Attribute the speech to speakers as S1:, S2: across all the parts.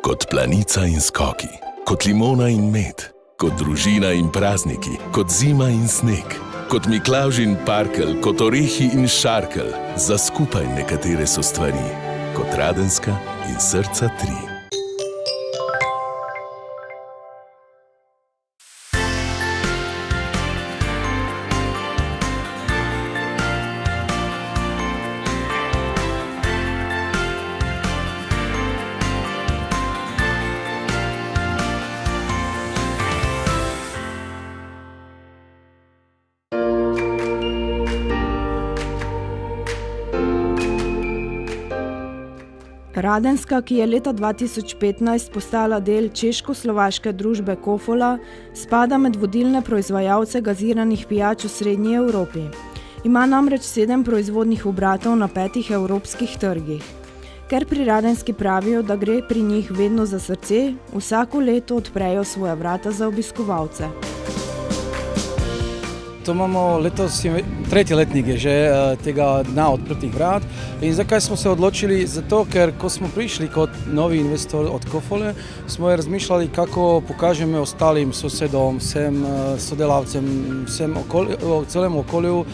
S1: Kot planica in skoki, kot limona in med, kot družina in prazniki, kot zima in sneg, kot Miklavž in parkelj, kot orehi in šarkelj. Za skupaj nekatere so stvari, kot Radenska in srca 3.
S2: Radenska, ki je leta 2015 postala del češko-slovaške družbe Kofola, spada med vodilne proizvajalce gaziranih pijač v srednji Evropi. Ima namreč 7 proizvodnih obratov na 5 evropskih trgih. Ker pri Radenski pravijo, da gre pri njih vedno za srce, vsako leto odprejo svoja vrata za obiskovalce.
S3: To imamo letos, 3. letnik je že tega dna odprtih vrat. In zakaj smo se odločili? Zato, ker ko smo prišli kot novi investor od Kofole, smo razmišljali, kako pokažemo ostalim sosedom, vsem sodelavcem, celem okolju,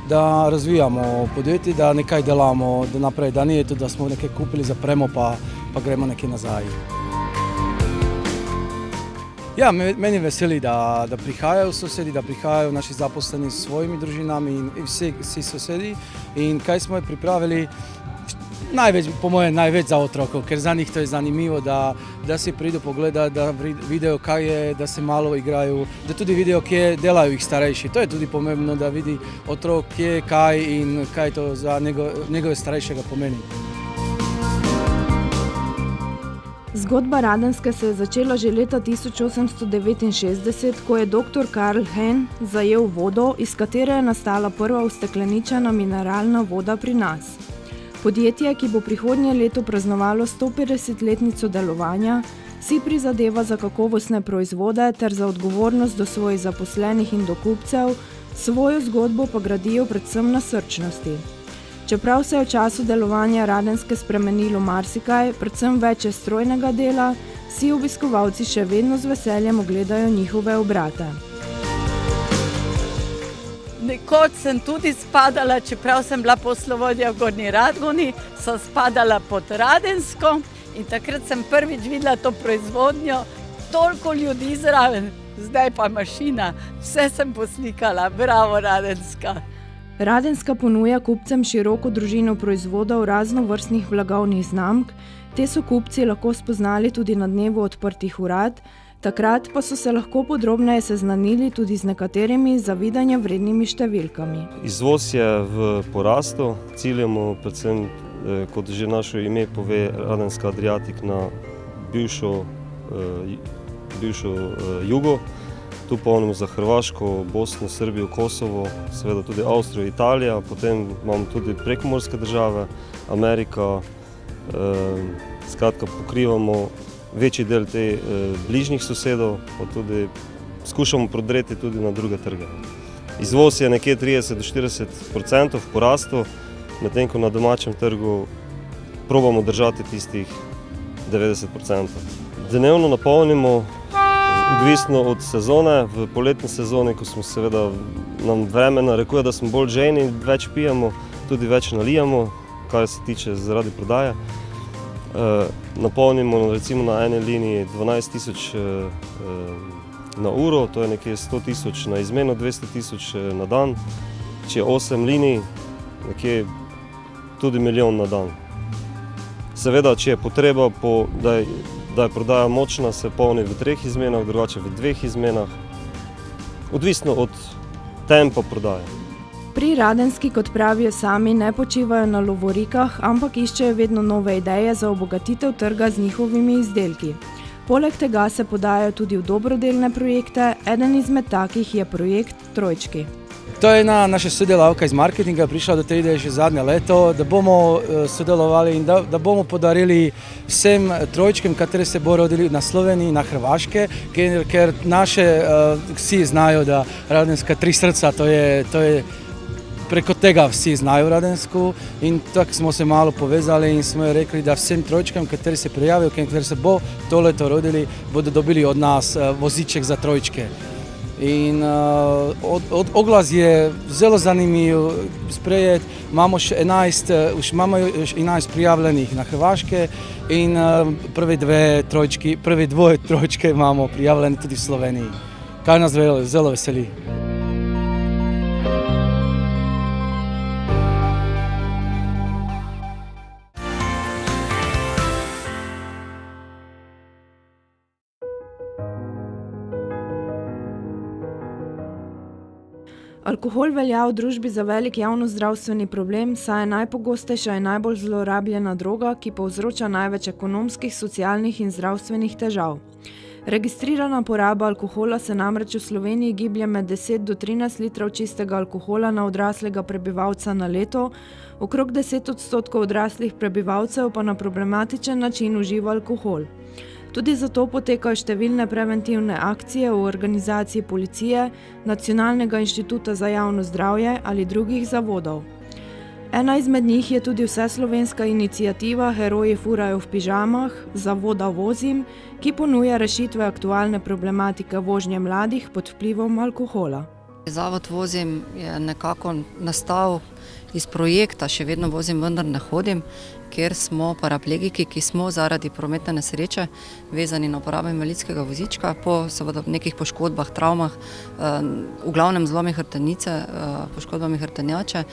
S3: da razvijamo podjetje, da nekaj delamo, da naprej, da nije to, da smo nekaj kupili, zapremo pa gremo nekaj nazaj. Ja, meni veseli, da prihajajo sosedi, da prihajajo naši zaposleni s svojimi družinami in vsi sosedi. In kaj smo pripravili? Po mojem največ za otrokov, ker za njih to je zanimivo, da si pridu pogledati, da vidijo kaj je, da se malo igrajo, da tudi vidijo, kje delajo ih starejši. To je tudi pomembno, da vidi otrok, kje, kaj in kaj to za njegove starejšega pomeni.
S2: Zgodba Radenske se je začela že leta 1869, ko je dr. Karl Henn zajel vodo, iz katere je nastala prva ustekleničena mineralna voda pri nas. Podjetje, ki bo prihodnje leto praznovalo 150-letnico delovanja, si prizadeva za kakovostne proizvode ter za odgovornost do svojih zaposlenih in do kupcev, svojo zgodbo pa gradijo predvsem na srčnosti. Čeprav se je v času delovanja Radenske spremenilo marsikaj, predvsem več strojnega dela, vsi obiskovalci še vedno z veseljem ogledajo njihove obrate.
S4: Nekoč sem tudi spadala, čeprav sem bila poslovodja v Gornji Radgoni, sem spadala pod Radensko in takrat sem prvič videla to proizvodnjo, toliko ljudi zraven, zdaj pa mašina, vse sem poslikala, bravo Radenska.
S2: Radenska ponuja kupcem široko družino proizvodov raznovrstnih blagovnih znamk, te so kupci lahko spoznali tudi na dnevu odprtih vrat, takrat pa so se lahko podrobneje seznanili tudi z nekaterimi zavidanja vrednimi številkami.
S5: Izvoz je v porastu, ciljamo predvsem, kot že naše ime pove, Radenska Adriatik na bivšo jugo. Tu polnimo za Hrvaško, Bosno, Srbijo, Kosovo, seveda tudi Avstrijo, Italija, potem imamo tudi prekomorske države, Amerika, skratka pokrivamo večji del te bližnjih sosedov, pa tudi skušamo prodreti tudi na druge trge. Izvoz je nekje 30–40% v porastu, medtem ko na domačem trgu probamo držati tistih 90%. Dnevno napolnimo odvisno od sezone. V poletni sezoni, ko smo seveda nam vreme narekuje, da smo bolj žejni, več pijemo, tudi več nalijamo, kar se tiče zaradi prodaje. Napolnimo recimo na eni liniji 12 000 na uro, to je nekje 100 000 na izmeno, 200 000 na dan. Če je 8 linij, nekje tudi 1 milijon na dan. Seveda, če je potreba, da je prodaja močna, se polni v 3 izmenah, drugače v 2 izmenah, odvisno od tempa prodaje.
S2: Pri Radenski, kot pravijo sami, ne počivajo na lovorikah, ampak iščejo vedno nove ideje za obogatitev trga z njihovimi izdelki. Poleg tega se podajajo tudi v dobrodelne projekte, eden izmed takih je projekt Trojčki.
S3: To je ena naša sodelavka iz marketinga prišla do te ideje že zadnje leto, da bomo sodelovali in da bomo podarili vsem trojčkem, kateri se bo rodili na Sloveniji, na Hrvaške, ker naše vsi znajo, da Radenska 3 srca, to je preko tega vsi znajo Radensku in tako smo se malo povezali in smo rekli, da vsem trojčkam, kateri se prijavijo, kateri se bo to leto rodili, bodo dobili od nas voziček za trojčke. In oglas je zelo zanimiv sprejet. Imamo še 11 prijavljenih na Hrvaške in prve dvoje trojčke imamo prijavljene tudi v Sloveniji, kar nas zelo veseli.
S2: Alkohol velja v družbi za velik javnozdravstveni problem, saj je najpogostejša in najbolj zlorabljena droga, ki povzroča največ ekonomskih, socialnih in zdravstvenih težav. Registrirana poraba alkohola se namreč v Sloveniji giblje med 10 do 13 litrov čistega alkohola na odraslega prebivalca na leto, okrog 10% odraslih prebivalcev pa na problematičen način uživa alkohol. Tudi zato potekajo številne preventivne akcije v organizaciji policije, Nacionalnega inštituta za javno zdravje ali drugih zavodov. Ena izmed njih je tudi vseslovenska iniciativa Heroji furajo v pižamah zavoda Vozim, ki ponuja rešitve aktualne problematike vožnje mladih pod vplivom alkohola.
S6: Zavod Vozim je nekako nastal iz projekta Še vedno vozim, vendar ne hodim, kjer smo paraplegiki, ki smo zaradi prometne nesreče vezani na uporabo invalidskega vozička po seveda nekih poškodbah, travmah, v glavnem zlomih hrbtenice, poškodbami hrbtenjače,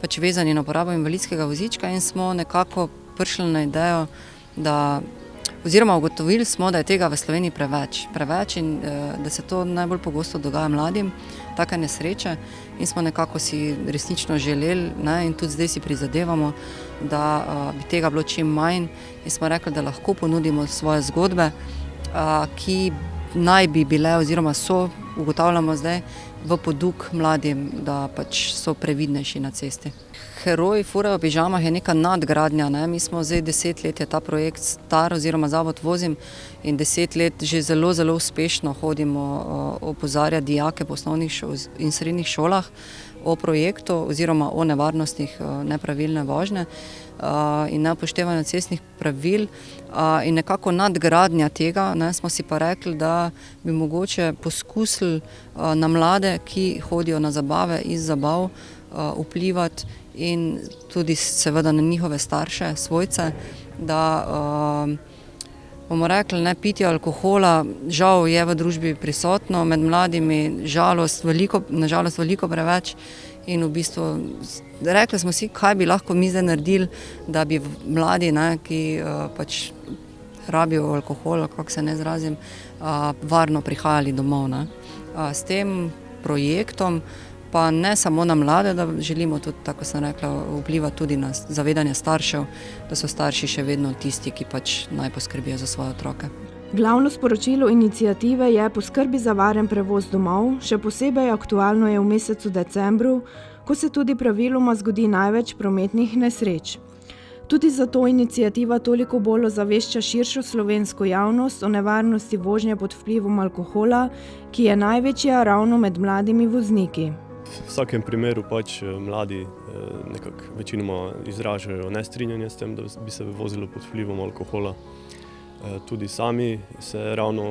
S6: pač vezani na uporabo invalidskega vozička in smo nekako prišli na idejo, oziroma ugotovili smo, da je tega v Sloveniji preveč in da se to najbolj pogosto dogaja mladim, take nesreče in smo nekako si resnično želeli in tudi zdaj si prizadevamo, da bi tega bilo čim manj in smo rekli, da lahko ponudimo svoje zgodbe, ki naj bi bile oziroma so, ugotavljamo zdaj, v poduk mladim, da pač so previdnejši na cesti. Heroji furajo v pižamah je neka nadgradnja, mi smo zdaj 10 let je ta projekt star oziroma Zavod Vozim in 10 let že zelo uspešno hodimo opozarjati dijake po osnovnih in srednjih šolah o projektu oziroma o nevarnostih nepravilne vožnje in neupoštevanja cestnih pravil in nekako nadgradnja tega, smo si pa rekli, da bi mogoče poskusili na mlade, ki hodijo na zabave iz zabav, vplivati in tudi seveda na njihove starše, svojce, da bomo rekli, pitje alkohola žal je v družbi prisotno, med mladimi nažalost veliko preveč in v bistvu rekli smo si, kaj bi lahko mi zdaj naredili, da bi mladi, ki pač rabijo alkohol, kako se ne izrazim, varno prihajali domov. S tem projektom pa ne samo na mlade, da želimo tudi, tako sem rekla, vplivati tudi na zavedanje staršev, da so starši še vedno tisti, ki pač naj poskrbijo za svoje otroke.
S2: Glavno sporočilo iniciative je poskrbi za varen prevoz domov, še posebej aktualno je v mesecu decembru, ko se tudi praviloma zgodi največ prometnih nesreč. Tudi zato iniciativa toliko bolj ozavešča širšo slovensko javnost o nevarnosti vožnje pod vplivom alkohola, ki je največja ravno med mladimi vozniki.
S7: V vsakem primeru pač mladi nekako večinoma izražajo nestrinjanje s tem, da bi se vozilo pod vplivom alkohola. Tudi sami se ravno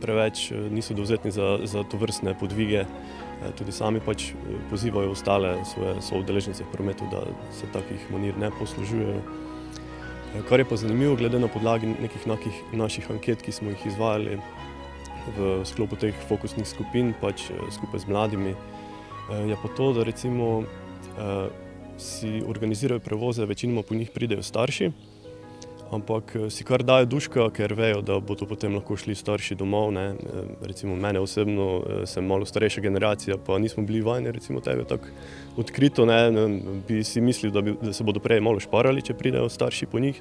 S7: preveč niso dovzetni za tovrstne podvige. Tudi sami pač pozivajo ostale svoje soudeležence v prometu, da se takih manir ne poslužujejo. Kar je pa zanimivo, glede na podlagi nekih naših anket, ki smo jih izvajali v sklopu teh fokusnih skupin, pač skupaj z mladimi, je pa to, da recimo si organizirajo prevoze, večinoma po njih pridejo starši, ampak si kar dajo duška, ker vejo, da bodo potem lahko šli starši domov. Recimo mene osebno, sem malo starejša generacija, pa nismo bili vajeni recimo tega tako odkrito. Bi si mislili, da se bodo prej malo šparali, če pridejo starši po njih,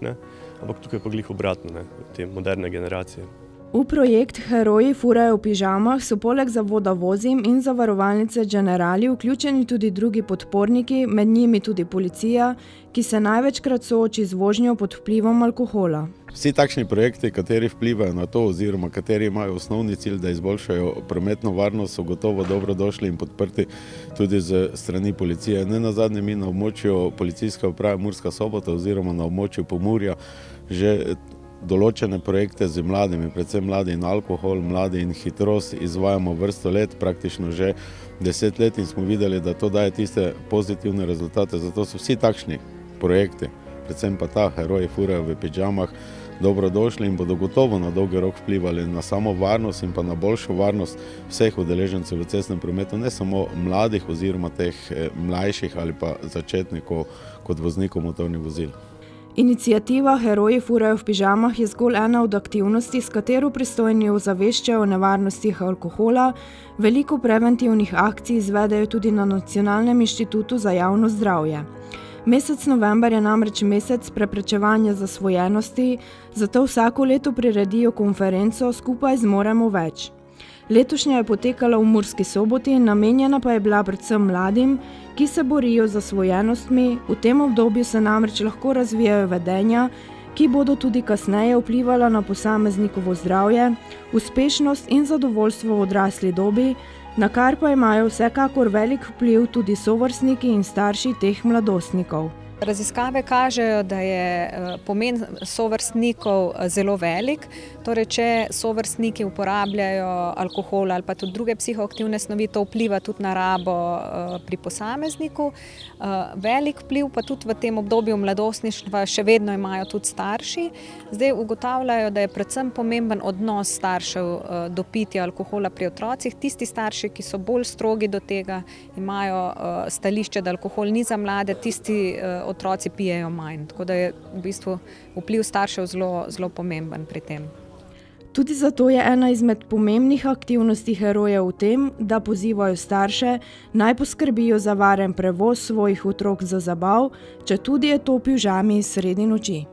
S7: ampak tukaj je pa glih obratno, te moderne generacije.
S2: V projekt Heroji furajo v pižamah so poleg zavoda Vozim in zavarovalnice Generali vključeni tudi drugi podporniki, med njimi tudi policija, ki se največkrat sooči z vožnjo pod vplivom alkohola.
S8: Vsi takšni projekti, kateri vplivajo na to oziroma kateri imajo osnovni cilj, da izboljšajo prometno varnost, so gotovo dobrodošli in podprti tudi z strani policije. Ne nazadnje mi na območju policijske uprave Murska Sobota oziroma na območju Pomurja že določene projekte z mladimi, predvsem mladi in alkohol, mladi in hitrost izvajamo vrsto let, praktično že 10 let in smo videli, da to daje tiste pozitivne rezultate. Zato so vsi takšni projekti, predvsem pa ta Heroji furajo v pižamah, dobrodošli in bodo gotovo na dolgi rok vplivali na samo varnost in pa na boljšo varnost vseh udeležencev v cestnem prometu, ne samo mladih oziroma teh mlajših ali pa začetnikov kot voznikov motornih vozil.
S2: Iniciativa Heroji furajo v pižamah je zgolj ena od aktivnosti, s katero pristojni ozaveščajo o nevarnostih alkohola. Veliko preventivnih akcij izvedejo tudi na Nacionalnem inštitutu za javno zdravje. Mesec november je namreč mesec preprečevanja zasvojenosti, zato vsako leto priredijo konferenco Skupaj zmoremo več. Letošnja je potekala v Murski Soboti, namenjena pa je bila predvsem mladim, ki se borijo z zasvojenostmi. V tem obdobju se namreč lahko razvijajo vedenja, ki bodo tudi kasneje vplivala na posameznikovo zdravje, uspešnost in zadovoljstvo v odrasli dobi, na kar pa imajo vsekakor velik vpliv tudi sovrstniki in starši teh mladostnikov.
S9: Raziskave kažejo, da je pomen sovrstnikov zelo velik. Torej, če sovrstniki uporabljajo alkohol ali pa tudi druge psihoaktivne snovi, to vpliva tudi na rabo pri posamezniku. Velik vpliv pa tudi v tem obdobju mladostništva še vedno imajo tudi starši. Zdaj ugotavljajo, da je predvsem pomemben odnos staršev do pitja alkohola pri otrocih. Tisti starši, ki so bolj strogi do tega, imajo stališče, da alkohol ni za mlade, tisti otroci pijejo manj. Tako da je v bistvu vpliv staršev zelo pomemben pri tem.
S2: Tudi zato je ena izmed pomembnih aktivnosti Herojev v tem, da pozivajo starše, naj poskrbijo za varen prevoz svojih otrok za zabav, četudi je to v pižami sredi noči.